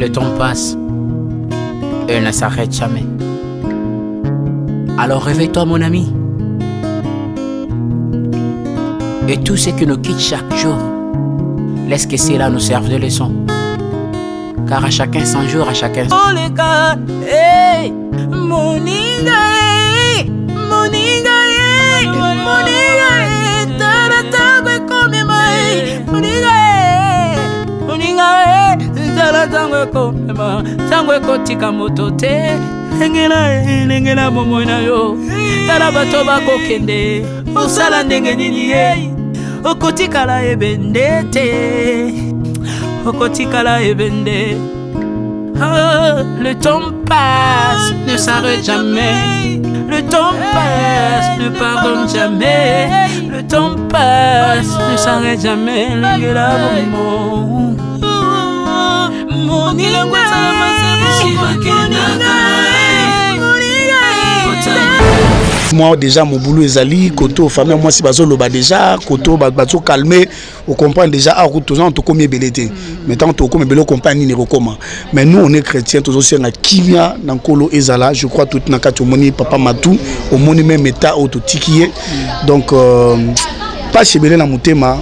Le temps passe et ne s'arrête jamais. Alors réveille-toi mon ami. Et tout ce qui nous quitte chaque jour, laisse que cela nous serve de leçon. Car à chacun son jour, à chacun son... Oh les gars, hey, moninga, hey, moninga, hey, moninga, hey, taratagwe komema, hey, moninga, hey, moninga, hey, taratagwe komema, tangwe kotika moto te, engela momo na yo, tarabato bako kende, osala ndenge nini hey, okotikala ebende te. Le temps passe, ne s'arrête jamais. Le temps passe, ne pardonne jamais. Le temps passe, ne s'arrête jamais. Moi déjà mon boulot ezali koto famille moi si bazo loba déjà koto bazo calmer on comprend déjà à route on to combien belete mais tant to comme belo compagnie ni rekoma mais nous on est chrétien tous aussi na kimia na nkolo ezala je crois tout na kati moni papa matou au moni même état auto tikié donc pas chez belé na mutema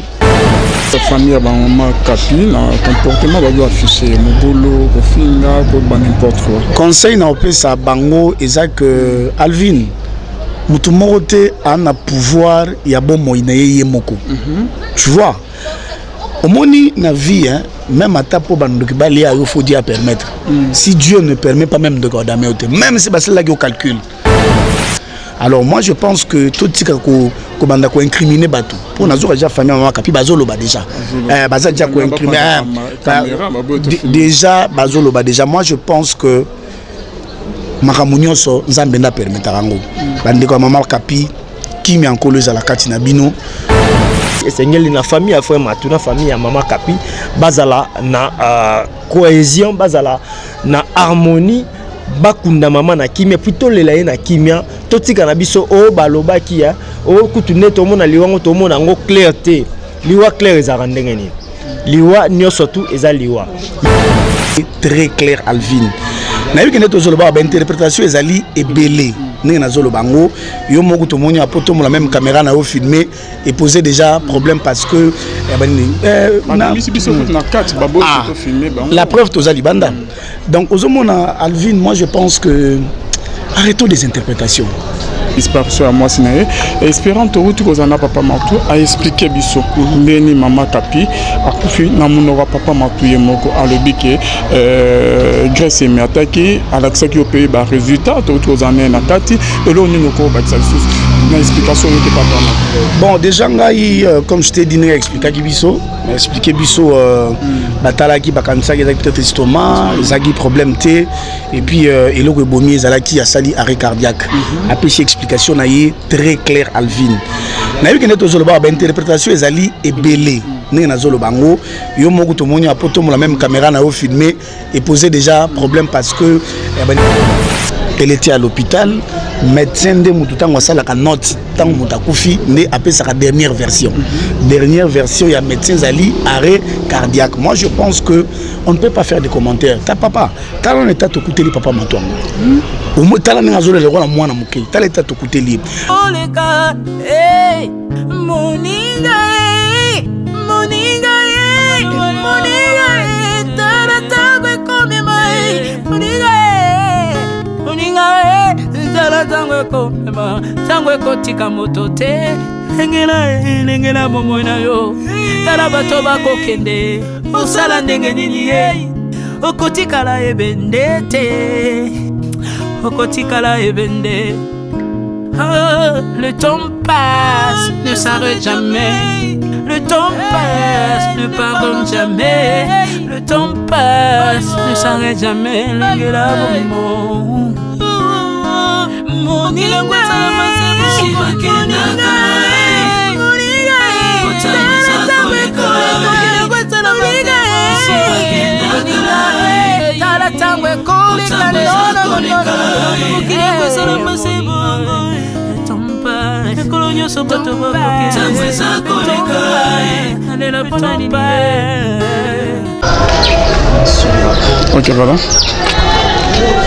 la famille a maman capi na comportement va afficher mon boulot au finga pour n'importe quoi conseil na opé ça bango ezak Alvin mutu moko te ana pouvoir ya bon moïna ye moko tu vois omoni na vie hein même ata po bandoki bali ya yo faut dire permettre si Dieu ne permet pas même de garder même si c'est là que calcul. Alors moi je pense que tout tika ko banda ko incriminer bato pour nazo déjà famille maman kapi bazolo ba déjà baza déjà ko incriminer déjà bazolo ba déjà moi je pense que makamunyo so nzambe nda permettre rango bandeko maman kapi kimi ankolo za la kati na bino esengeli na famille ya frère Matou na famille ya maman kapi bazala na cohésion bazala na harmonie bakunda mama na kimia plutôt lelaye na kimia totika na biso o baloba kia o kutune to mona liwango to mona ngo clarté liwa clair ezaka ndenge nini liwa nyoso tu eza liwa très clair Alvin na yoki neto zoloba ba interprétation ezali ebele ndenge na zoloba ngo yo moko to moni apoto mo la même caméra na yo filmer et poser déjà problème parce que la preuve tozali banda donc ozomona Alvin moi je pense que arrêtons des interprétations. Disparition à moi sinaye espérant tout que vous en a papa Matou a expliqué biso ndeni mama kapi akufi na munora papa Matou yemoko a lebi que Grèce me attaqué à l'accès qui au pays ba résultat tout vous en na kati et là on nous ko ba na explication de papa Matou. Bon déjà ngai comme je t'ai dit na expliquer biso batala ki bakanisa ki peut-être estomac ezaki problème té et puis eloko ebomi ezalaki ya sali arrêt cardiaque après explication na ye très clair Alvin na yoki neto zoloba ba interprétation ezali ebele ndenge na zoloba ngo yo moko to moni apoto mo la même caméra na yo filmer et poser déjà problème parce que elle était à l'hôpital médecin de mutu tango sala ka note tango mutakufi ndé appelle sa dernière version ya médecin zali arrêt cardiaque. Moi je pense que on ne peut pas faire des commentaires ta papa ta on est à t'écouter les papa Matou au moins ta la ngazole le roi mwana muke ta l'état t'écouter libre. Oh les gars hey moninga hey moninga hey moninga hey taratagwe komema hey moninga hey moninga hey taratagwe komema tangwe kotika moto te engela momo na yo tarabato bako kende osala ndenge nini hey okotikala ebende te okotikala ebende. Le temps passe, ne s'arrête jamais. Le temps passe, ne pardonne jamais. Le temps passe, ne s'arrête jamais. Le Ok, voilà.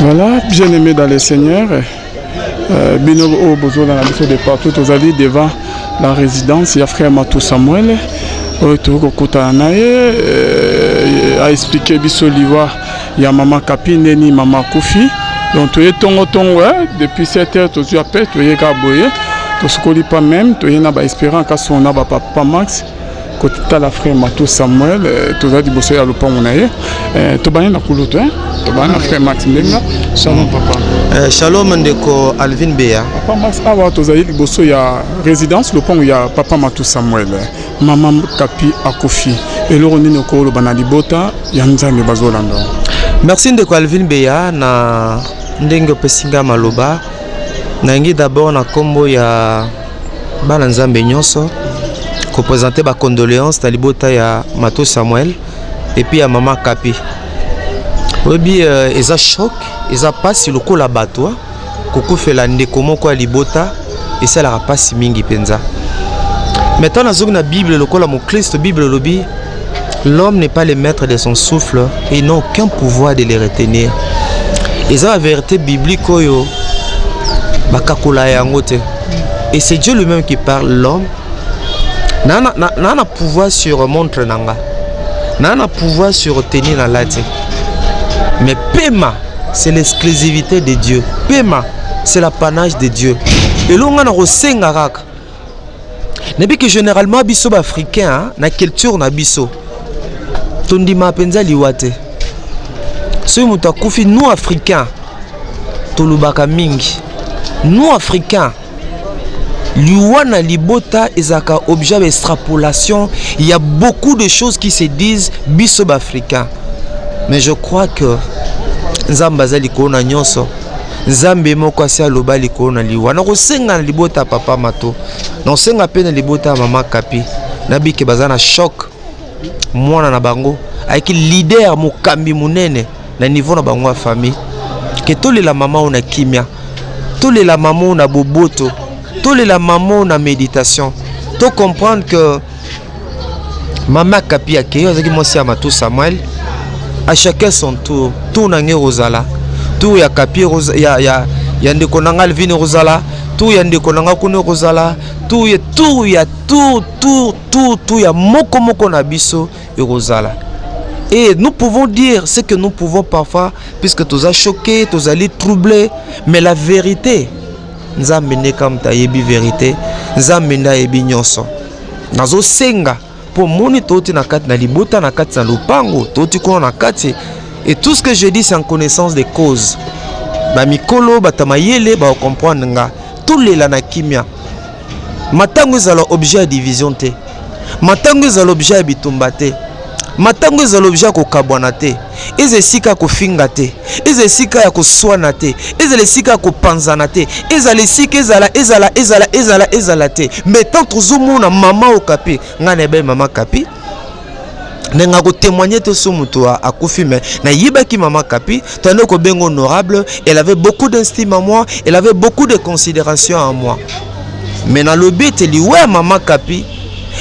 Voilà, bien aimé dans les seigneurs. Bino au besoin dans la mission de partout, vous allez devant la résidence, il y a frère Matou Samuel. A expliqué biso liwa ya maman Kapi neni maman Kofi. Donc tu es tongo depuis 7 heures tu appelles tu es gaboye. Tu scoli pas même, tu es na ba espérant ka sona ba papa Max. Côté la frère Matou Samuel, tu as dit bosso ya lopa monaye. Tu bani na kuluto tu bani frère Max ndenga. Shalom papa. Shalom ndeko Alvin Beya. Papa Max awa tu as dit bosso ya résidence lopa ya papa Matou Samuel. Maman Kapi Akofi et le Ronino Kolo Banalibota Yanzame Bazolando. Merci de Alvin Beya na ndenge pesinga maloba. Nangi d'abord na kombo ya bana nzambe nyonso ko présenter ba condoléances na libota ya Matou Samuel et puis ya maman Kapi. Obi eza choc, eza passe lokola batwa kokufela ndeko moko ya libota et ça la passe mingi penza. Maintenant, dans la Bible, le Christ, Bible lobby, l'homme n'est pas le maître de son souffle et il n'a aucun pouvoir de le retenir. Et ça, la vérité biblique, et c'est Dieu lui-même qui parle. L'homme n'a pas pouvoir sur montre nanga, n'a pas pouvoir sur tenir la latte. Mais Pema, c'est l'exclusivité de Dieu. Pema, c'est l'apanage de Dieu. Et l'on a reçu Nebi que généralement biso africain na culture na biso tondima penza liwate so muta kufi nous africains tolubaka mingi nous africains liwana libota ezaka objet d'extrapolation. Il y a beaucoup de choses qui se disent biso africains, mais je crois que nzamba zali kona nyonso Nzambe moko asi aloba likolo na liwa na kosenga na libota papa Mato na senga pe na libota mama Kapi na bike bazana choc mwana na bango avec leader mokambi munene na niveau na bango ya famille que tole la maman on a kimia tole la maman on a boboto tole la maman on a méditation to comprendre que mama Kapi akeyo azaki mosi ya Matou Samuel à chacun son tour tout na nge rozala tout ya Kapi ya ndeko nanga Alvin rozala tout ya ndeko nanga kuno rozala tout ya moko na biso rozala. Et nous pouvons dire ce que nous pouvons parfois puisque tous a choqué, tous allés troublés, mais la vérité nzambe ne kam ta yebi vérité nzambe nda yebi nyonso nazo senga pour moni toti na kati na libota na kati na lupango toti ko na kati. Et tout ce que je dis c'est en connaissance des causes. Ba mikolo batamayele ba comprendre nga tout les la na kimia. Matango za l'objet de division te. Matango za l'objet bitumba te. Matango za l'objet ko kabwana te. Eze sika ko finga te. Eze sika ya ko swana te. Eze sika ko panzana te. Eze sika ezala te. Mais tant tozomona maman Okapi ngane be maman Kapi nenga ko témoigner te so muto akufi mais na yibaki mama Kapi tandis ko bengo honorable, elle avait beaucoup d'estime en moi, elle avait beaucoup de considération en moi. Mais na lobi te liwe mama Kapi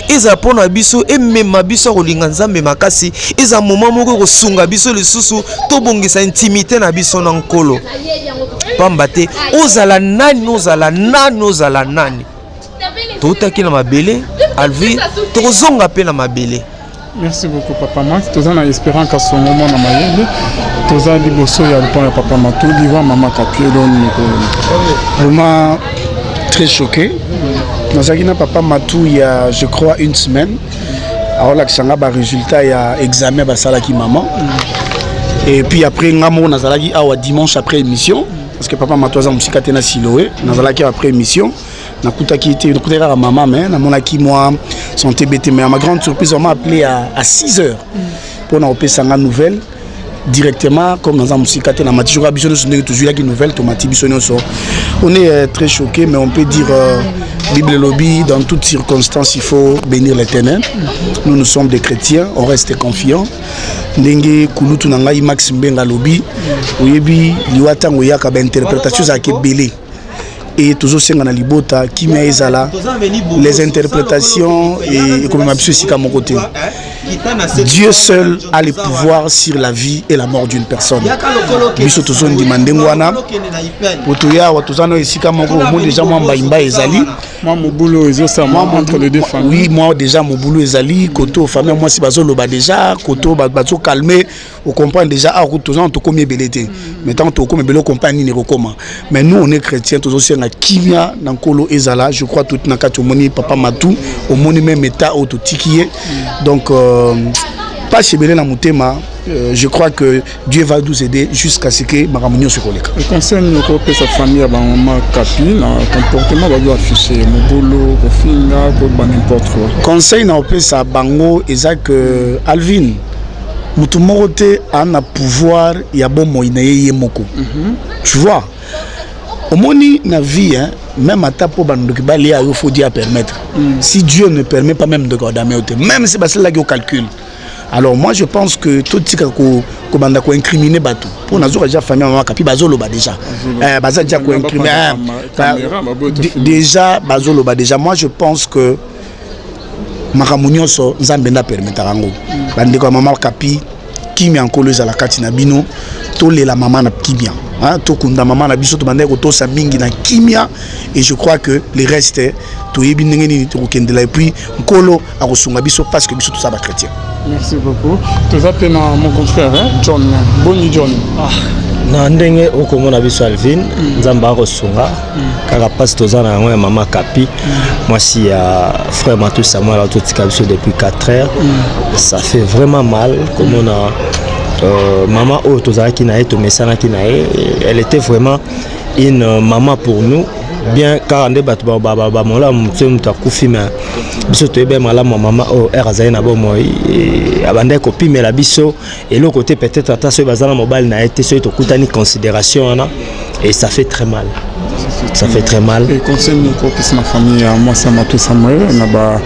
eza pona biso et même biso kolinga nzambe makasi eza moment moko ko sunga biso le susu to bongisa intimité na biso na nkolo pamba te ozala nani totaki na mabele alvi tozonga pe na mabele. Merci beaucoup Papa Max. Tous en espérant qu'à ce moment dans Mayele, tous en liboso ya le pont Papa Matou, liva maman Kapi vraiment très choqué. Nous avons Papa Matou il y a je crois une semaine. Alors là que ça a résultat il y a examen basalaki maman. Et puis après ngamo nazalaki awa dimanche après émission parce que Papa Matou a musika tena siloé, nazalaki après émission. Nakutaki à maman mais na monaki moi santé bête mais à ma grande surprise on m'a appelé à 6 heures pour na opé sanga nouvelle directement comme dans un musique na mati jour biso nous toujours la nouvelle tomati biso nyonso. On est très choqué mais on peut dire Bible lobby dans toutes circonstances il faut bénir l'Éternel. Nous sommes des chrétiens, on reste confiants. Ndenge kulutu na ngai Max Mbenga lobby oyebi liwata ngoyaka ba interprétation za kebele. Et toujours senga na libota qui ezala les interprétations et comme ma biso sika mon côté Dieu seul a le pouvoir sur la vie et la mort d'une personne. Biso tozon demandé ngwana potoya watozana esika moko mo déjà moi mbaimba ezali moi mon boulot ezosama entre les deux familles. Oui, moi déjà mon boulot ezali koto famille moi si bazoloba déjà koto bazo calmer on comprend déjà à tozana to combien belete. Maintenant to comme belo compagnie ni rekoma. Mais nous on est chrétiens tozo senga kimia na nkolo ezala je crois tout na kati omoni papa matou omoni même état autotikié. Donc pas chez Belé na Moutema, je crois que Dieu va nous aider jusqu'à ce que Maramounion se collecte. Et concerne sa famille à maman Kapi, le comportement va doit afficher mon boulot, au finga, pour n'importe quoi. Conseil na opesa bango ezak Alvin. Mutumorote a un pouvoir ya bon moinaye moko. Tu vois. Au moni na vie hein, même à ta pour bandoki bali il faut dire permettre. Si Dieu ne permet pas même de garder même si c'est là qu'il calcule. Alors moi je pense que tout ce que banda ko incriminer batou pour nazo déjà famille maman kapi bazolo ba déjà baza déjà ko incriminer déjà bazolo ba déjà moi je pense que makamunyo so nzambe na permettre rango bande ko maman kapi kimi ankolo za la kati na bino to le la maman na kimia hein to kunda maman na biso to bande ko to sa mingi na kimia et je crois que le reste to yebi ngeni to kendela et puis nkolo akosunga biso parce que biso to sa ba chrétien. Merci beaucoup. Tu as mon confrère hein? John. Boni John. Na ndenge okomona biso Alvin nzamba akosunga kaka passe tozana yango ya mama Kapi moi si frère Matou Samuel a tout biso depuis 4 heures ça fait vraiment mal comme on a maman o tozaki na eto mesana ki na elle était vraiment une maman pour nous bien car ande bat ba mola mutu akufi mais biso to ebe mala maman o erazai na bo moi abande ko pimela biso et le côté peut-être ata so bazana mobile na été so to kutani considération na et ça fait très mal. Ça fait très mal. Et concernant ma famille, moi c'est Matou Samuel, on a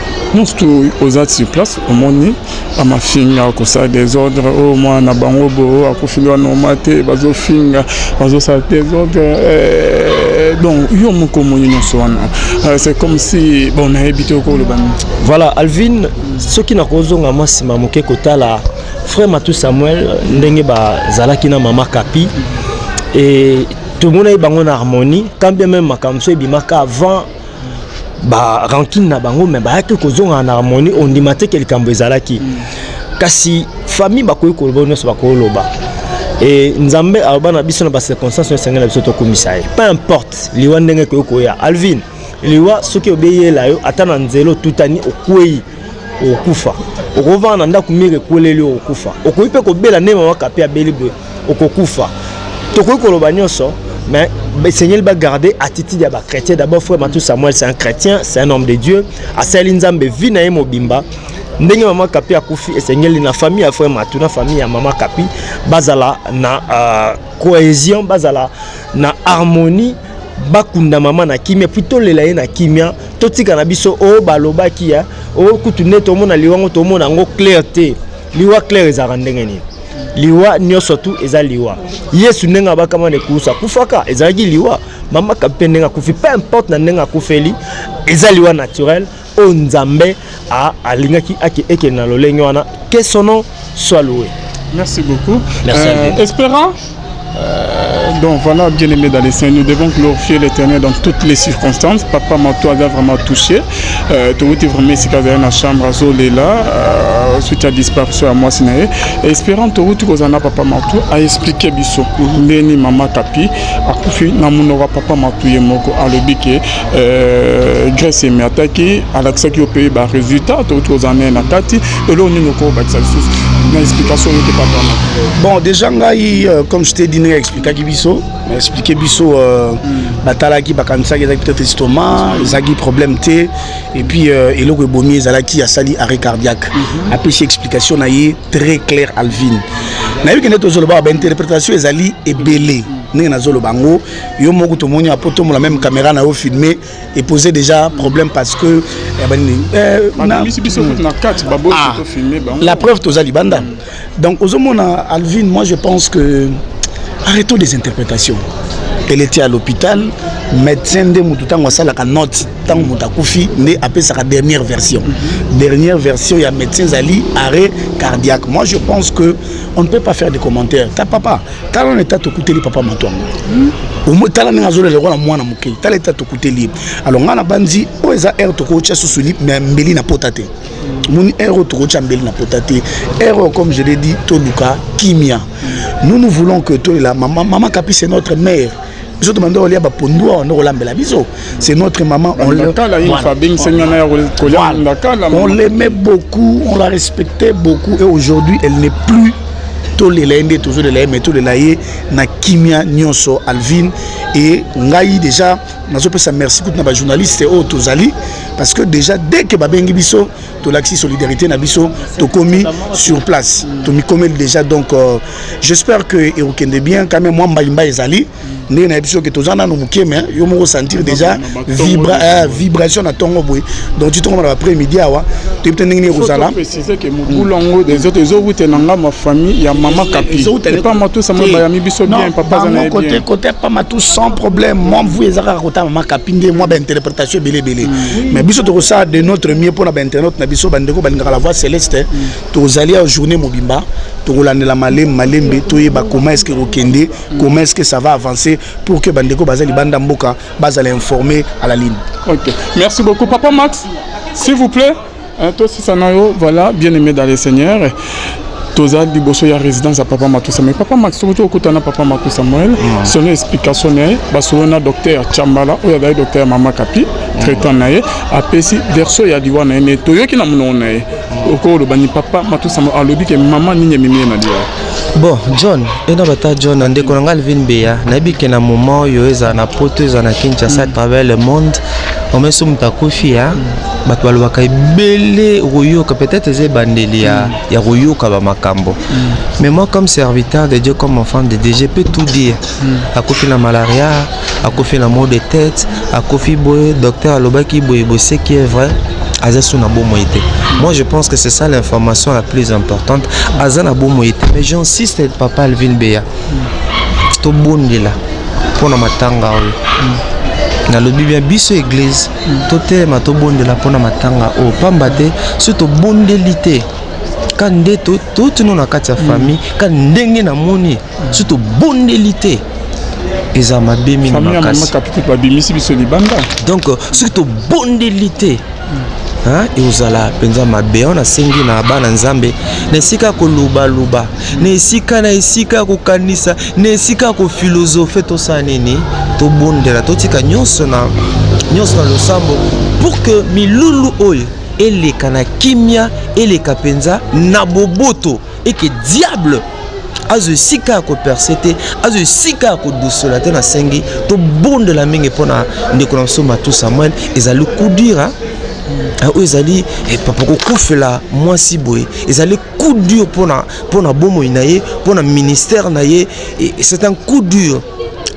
aux autres sur place, au monde, à ma fille, à cause des ordres, au moins on a bango, à confiner à nos matés, bazo finga, bazo ça des ordres. Donc, c'est comme si on a habité au cours de ban. Voilà, Alvin, ce qui n'a causé à moi c'est ma moquette la frère Matou Samuel, ndenge ba zalaki na mama Kapi et tout le monde est en harmonie quand bien même makamso bimaka avant ba rancune na bango mais ba que kozonga en harmonie on dit maté quelqu'un bezalaki kasi famille ba koyi ko loba so ba ko loba et nzambe abana biso na ba circonstances sengela biso to komisaye peu importe liwa ndenge ko ya Alvin liwa soki obeyela yo atana nzelo tutani okwei okufa okovana ndako mire koleli okufa okoyipe ko bela nema wakapi abeli be okokufa tokoyi ko loba nyoso. Mais le Seigneur va garder attitude à chrétien. D'abord, frère Matou Samuel, c'est un chrétien, c'est un homme de Dieu. À Salinzambe, vina et mobimba. Ndenge maman Kapi a koufi et Seigneur na famille à frère Matou, na famille à maman Kapi, bazala na cohésion, bazala na harmonie, bakunda maman na kimia, plutôt le laïe na kimia, toti kanabiso o baloba kia, o kutune to mona liwango to mona ngo clarté, liwa clair ezarandengeni. Liwa nyo surtout eza liwa yesu nenga bakama ne kusa kufaka ezaki liwa mama Kapi nenga kufi peu importe na nenga kufeli eza liwa naturel o nzambe a alingaki ake na lolengo wana que son nom soit loué. Merci beaucoup. Merci. Espérant donc voilà, bien aimé dans les saints, nous devons glorifier l'Éternel dans toutes les circonstances. Papa Matou a vraiment touché. Tu étais vraiment ici dans la chambre à Zolela, suite à disparition à moi Sinaé. Espérant que tu as papa Matou a expliqué biso. Ndeni maman Kapi a confié na monora papa Matou yemoko a le biquet. Grèce et attaqué à l'accès qui au pays bas résultat. Tu as en na kati et là on est encore bâti une explication de papa Matou. Bon déjà comme je t'ai dit expliquer biso batalaki bakanisaki ezaki peut-être estomac ezaki problème te et puis eloko ebomi ezalaki asali arrêt cardiaque apesi explication na ye très clair Alvin nayebi kende tozoloba ba interprétation ezali ebele ndenge nazoloba ngo yo moko tomoni apoto la même caméra na yo filmer et poser déjà problème parce que la preuve tozali banda donc ozomona Alvin moi je pense que arrêtons des interprétations. Elle était à l'hôpital, médecin de mutu tango sala ka note tango mutakufi nde appelle ça la dernière version il y a médecin zali arrêt cardiaque. Moi je pense que on ne peut pas faire des commentaires. Ta papa tala on état écouter li papa Matou au moins tala nga zolo le roi mwana muke tala état écouter li alors ngana bandi o eza air to ko tia susuli mais mbeli na potate mon air to ko tia mbeli na potate air comme je l'ai dit toluka kimia. Nous voulons que toi la maman Kapi c'est notre mère. Je demande au Liaba Pondua, on a c'est notre maman. On l'aimait beaucoup, on la respectait beaucoup et aujourd'hui elle n'est plus tolélé toujours de la mais tolélé na kimia nyonso Alvin et ngai déjà na zo pesa merci pour na journaliste et tozali parce que déjà dès que babengi biso to l'axi solidarité na biso to commis sur place to mi commis déjà donc j'espère que et okende bien quand même moi mbaimba ezali ndé na biso que tozana no mukeme yo mo sentir déjà vibration na tongo boy donc tu tombe après-midi awa tu peut ndenge kozala préciser que mulongo des autres zo nanga ma famille ya maman Kapi c'est pas Matou ça moi bayami biso bien papa zana bien côté pas Matou sans problème moi vous ezaka kota maman Kapi ndé moi ba interprétation belé mais biso to ça de notre mieux pour na ba internet na biso bandeko balingaka la voix céleste tozali à journée mobimba to kolandela malembe to yeba comment est-ce que okende comment est-ce que ça va avancer pour que bandeko bazali banda mboka bazali informer à la ligne. OK. Merci beaucoup papa Max. S'il vous plaît, toi si ça voilà, bien aimé dans les seigneurs. Toza liboso ya résidence à papa Matou Samuel. Papa Max to okutana papa Matou Samuel. Son explication né basona docteur Chambala ou ya docteur Mama Kapi traitant naé apesi verso ya diwana né toyoki na monona naé. Okolo bani papa Matou Samuel alobi ke maman ninye mimi na dia. Bon, John, ena bata John ande konanga Alvin Beya, nabi ke na moment yo eza na poto eza na Kinshasa à travers le monde. On met sur mutakufi ya bato balobaka ebele royoka peut-être eze bandeli ya royoka ba makambo. Mais moi comme serviteur de Dieu, comme enfant de Dieu, je peux tout dire. Akofi na malaria, akofi na maux de tête, akofi boy docteur alobaki boy ce qui est vrai. Moi je pense que c'est ça l'information la plus importante. Mais j'insiste papa Alvin Beya. To bondela pona matanga o. Na lobi bien biso église to telema to bondela pona matanga o pambate surtout bondelité. Quand ndeto to tino na kati ya famille quand ndenge na moni surtout bondelité. Eza mabemi na makasi. Donc surtout bondelité. Et vous allez penser ma béon a sengi na bana nzambe nesika ko luba nesika na esika ko kanisa nesika ko philosophe to saneni to bondela to tika nyonso na losambo pour que milulu oyo eleka na kimia eleka penza na boboto et que diable azo sika ko persété azo sika ko dousolate na sengi to bondela mingi pona ndeko na soma tout Samuel ezali kudira ezali papa kokufela mwasi boye ezali coup dur pona bomo inaye pona ministère naye c'est un coup dur.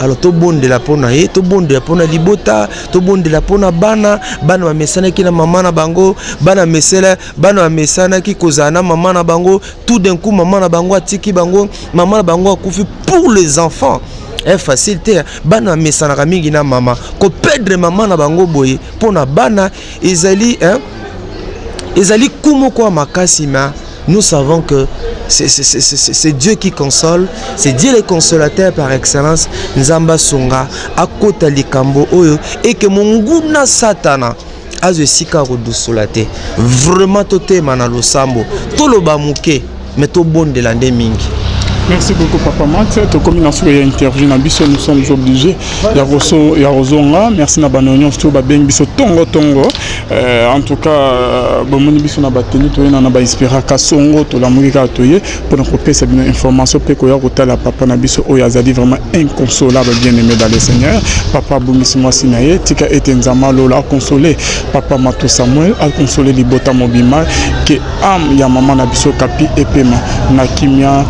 Alors to bondela pona ye to bondela pona libota to bondela pona bana ba mesana ki na mama na bango bana mesana ki kozana mama na bango tout d'un coup mama na bango atiki bango mama na bango akufi pour les enfants. Facilité bana mesana mingi na mama ko perdre mama na bango boye pona bana ezali kumo kwa makasi ma nous savons que c'est Dieu qui console, c'est Dieu le consolateur par excellence. Nzamba songa akota likambo oyo et que monguna satana azo sika rodusolate vraiment toté manalo sambo toloba muke mais to bonde la mingi. Merci beaucoup Papa Max. Tu comme une interview nous sommes obligés. Ya rozonga. Merci na banonion sto ba beng biso tongo. En tout cas bomoni biso na bateni to na ba espéra ka songo to la murika toye pour nous couper cette information pe ko ya kotala papa na biso o yazali vraiment inconsolable bien aimé dans le Seigneur. Papa Boumisi Mwasinaye tika etenzama lola consoler Papa Matou Samuel a consoler libota mobima que am ya maman na biso Kapi epema na kimia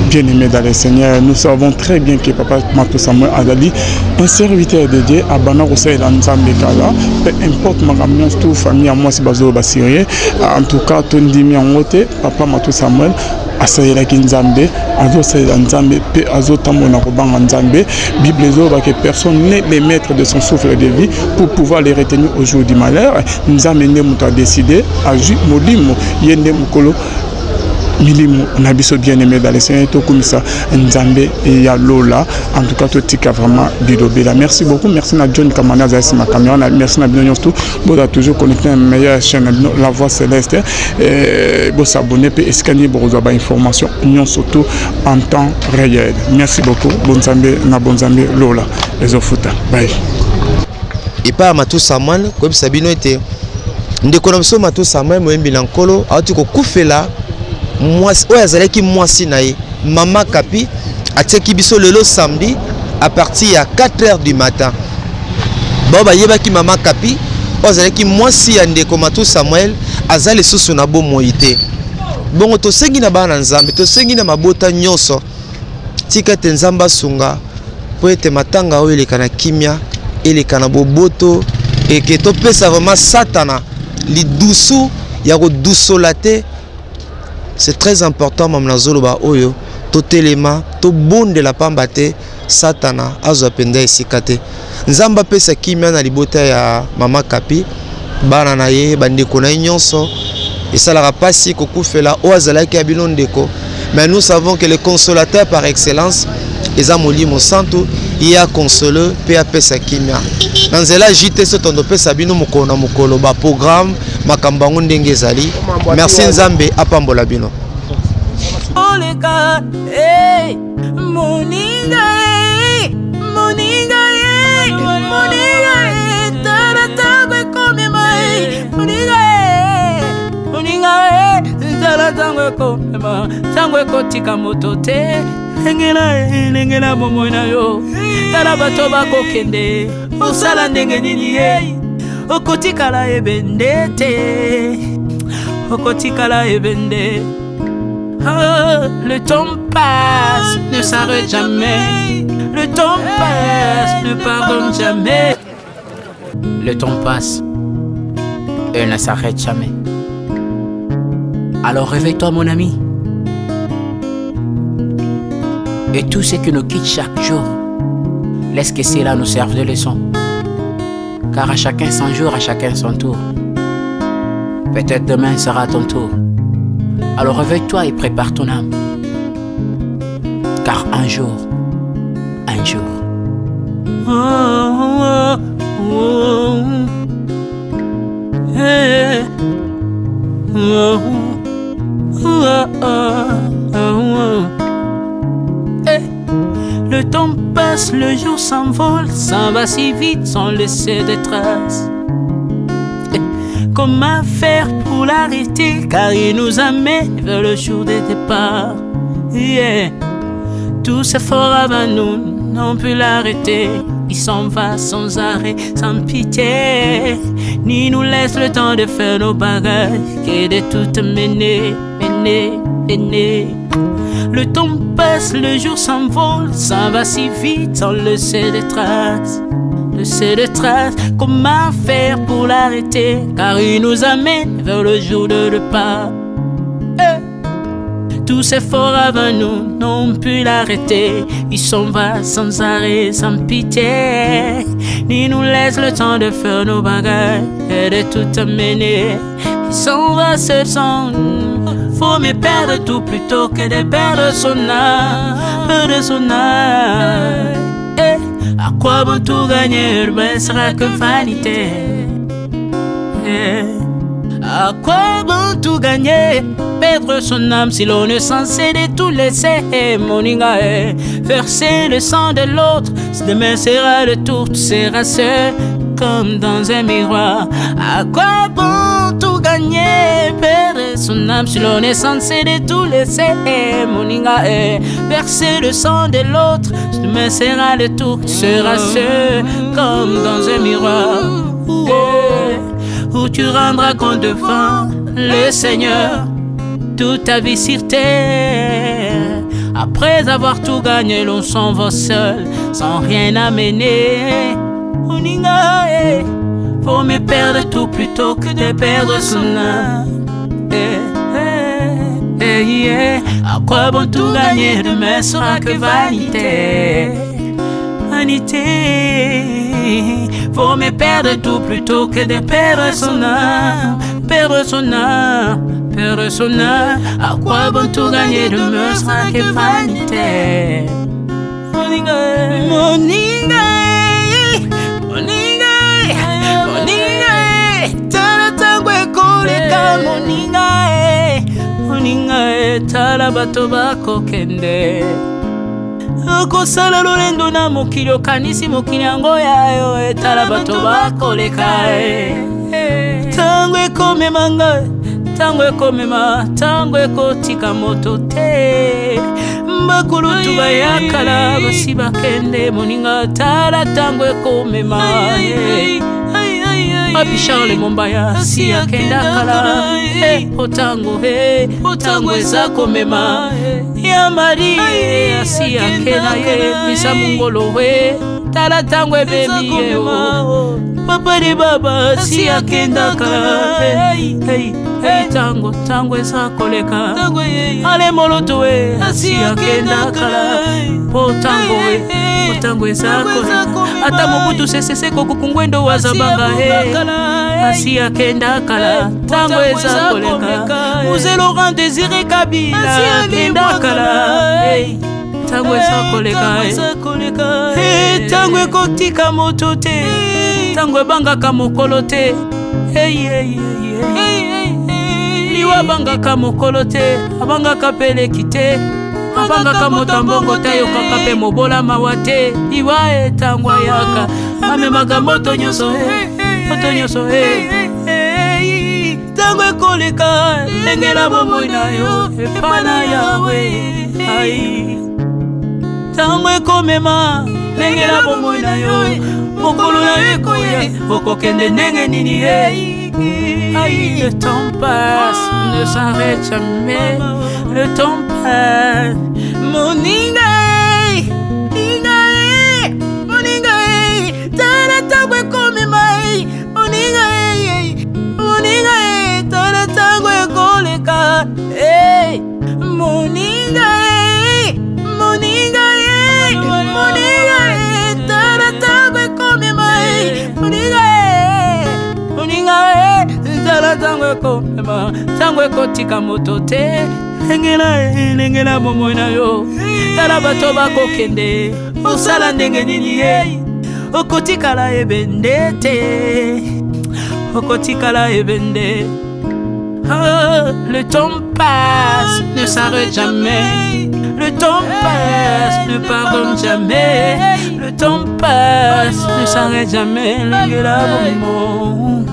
bien aimé dans le Seigneur. Nous savons très bien que Papa Matou Samuel Adali, un serviteur de Dieu, à Bana Rousseau dans Nzambekala, peu importe ma camion, toute famille à moi, c'est Bazo Bassiré. En tout cas, ton dimi en haute, Papa Matou Samuel asayelaki nzambe azosalela nzambe mpe azotambola kobanga nzambe. Bible ezoba que personne n'est le maître de son souffle de vie pour pouvoir les retenir au jour du malheur. Nzambe nde moto a décidé azwi molimo ye nde mokolo milimo na biso bien aimé dans le Seigneur tokumisa nzambe ya lola. En tout cas totika vraiment bilobela. Merci beaucoup. Merci na John Kamana za ma caméra. Merci na bino nyonso bo da toujours connecté à meilleure chaîne La Voix Céleste. Bo s'abonner pe escani bo za ba information nyonso to en temps réel. Merci beaucoup. Bon nzambe lola ezofuta. Bye. Et pas Matou Samuel comme Sabino était ndeko na biso Matou Samuel moyembi na nkolo ati ko kufela mwasi oyo azalaki mwasi na ye Mama Kapi atiaki biso lelo samedi à partir ya 4h du matin. Bon bayebaki Mama Kapi oyo azalaki mwasi ya ndeko Matou Samuel aza lisusu na bomoi te. Bongo tosengi na bana nzambe tosengi na mabota nyonso tika te nzamba sunga po ete matanga oyo eleka na kimia eleka na boboto eke topesa vraiment satana lidusu ya kodusola te. C'est très important mamna zoloba oyo totelema tobondela pamba te satana azwa penda esika te. Nzamba pesa kimia na libota ya Mama Kapi bana na ye bandeko na nyonso esalaka pasi kokufela oyo azalaki ya bino ndeko. Mais nous savons que le consolateur par excellence eza molimo santo ya console pe apesa kimia nanzela jite so tondo pesa bino mokolo na mokolo ba programme makambango ndenge ezali. Merci nzambe apambola bino. Oleka eh moninga moninga tara comme mai moninga tara tango kotika moto te ngena momo na yo tala bato bakokende osala ndenge nini ye okotikala ebende te okotikala ebende. Le temps passe, ne s'arrête jamais. Le temps passe, ne pardonne jamais. Le temps passe et ne s'arrête jamais. Alors réveille-toi mon ami. Et tout ce qui nous quitte chaque jour, laisse que cela nous serve de leçon. Car à chacun son jour, à chacun son tour. Peut-être demain sera ton tour. Alors réveille-toi et prépare ton âme. Car un jour, le temps passe, le jour s'envole, s'en va si vite sans laisser de traces. Comment faire pour l'arrêter, car il nous amène vers le jour de départ. Tout c'est fort avant nous, n'ont pu l'arrêter. Il s'en va sans arrêt, sans pitié, ni nous laisse le temps de faire nos bagages, que de tout mener. Le temps passe, le jour s'envole, s'en va si vite sans laisser de traces. Comment faire pour l'arrêter, car il nous amène vers le jour de départ. Tous ces forts avant nous n'ont pu l'arrêter. Il s'en va sans arrêt, sans pitié, ni nous laisse le temps de faire nos bagages et de tout amener. Il s'en va seul sans nous. Faut me perdre tout plutôt que de perdre son âme, À quoi bon tout gagner, mais sera que vanité. À quoi bon tout gagner, perdre son âme si l'on est censé de tout laisser. Moninga, verser le sang de l'autre, demain sera le tour, tu seras seul comme dans un miroir. À quoi bon tout gagner, perdre son âme si l'on est censé de tout laisser. Moninga, verser le sang de l'autre, demain sera le tour, tu seras seul comme dans un miroir. Où tu rendras compte devant le Seigneur toute ta vie sur terre. Après avoir tout gagné, l'on s'en va seul sans rien amener. Moninga, faut me perdre tout plutôt que de perdre son âme. À quoi bon tout gagner, demain sera que vanité. Vanité, vaut mieux perdre tout plutôt que de perdre son âme. Perdre son âme, perdre son âme. À quoi bon tout gagner, demain sera que vanité. Moninga, moninga, moninga, moninga, tala tangwe koleka moninga, moninga, tala bato bako kende. Okosala lolendo na mokili okanisi mokili yango yayo, tala bato bako leka. Tango ekomema ngai, tango ekomema, tango ekotika moto te. Bakulutu bayakala basi bakende moninga, tala tango ekomema. Papi Charles Mombaya si akenda kala, otango otango eza komema. Ya Mari si akenda ye misa mungolo tala tango ebebi ye. Papa de baba si akenda kala, tango tango eza koleka. Ale moloto si akenda kala, otango otango eza koleka. Ata mobutu sesese kokukungwendo wazabanga asi akenda kala, tango eza koleka. Uze Laurent Désiré Kabila akenda kala, tango eza koleka. Tango ekotika moto te, tango ebangaka mokolo te. Liwa bangaka mokolo te, abangaka peleki te. Abangaka motambongo tayo kaka pe mobola mawate. Liwa tango yaka amemaka moto nyoso moto nyoso tango ekoleka lengela bomoi na yo epana yawe. Tango ekomema lengela bomoi na yo mokolo na yo ekoya okokende ndenge nini. Le temps passe, ne s'arrête jamais. Le temps passe. Moninga, moninga, moninga, tala tango ekomema. Moninga, moninga, tala tango ekoleka. Moninga, moninga, moninga, tala tango ekomema. Moninga, moninga, tala tango ekomema. Tango ekotika moto te. Lengela momoi na yo, tala bato bako kende. Osala ndenge nini okotikala ebende te, okotikala ebende. Le temps passe, ne s'arrête jamais. Le temps passe, ne pardonne jamais. Le temps passe, ne s'arrête jamais. Lengela momo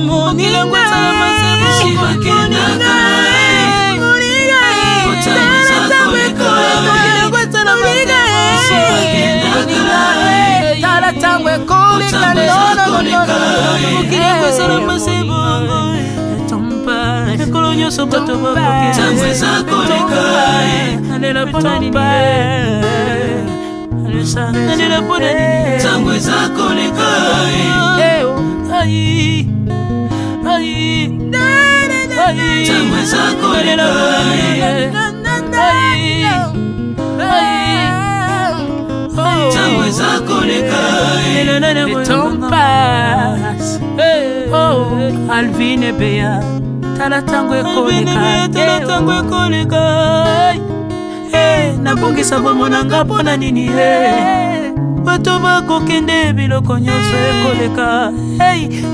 moninga, tala tango ekoleka. Ekolo nyonso bato bakoki tango eza koleka. Nalela mpona nini nalela mpona nini tango eza koleka. Tango eza koleka. Tango eza koleka. Le temps passe. Alvin et Béa, tala tango ekoleka. Tala tango ekoleka. Nabongisa bomonanga mpona nini bato bakokende biloko nyonso ekoleka.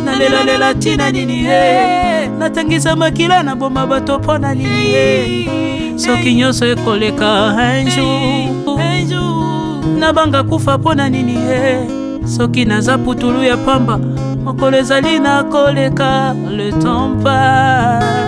Nalela tina nini natangisa makila na boma bato mpona nini. Soki nyonso ekoleka un jour, nabanga kufa mpona nini. Soki naza putulu ya pamba mokolo ezali na koleka. Le temps passe.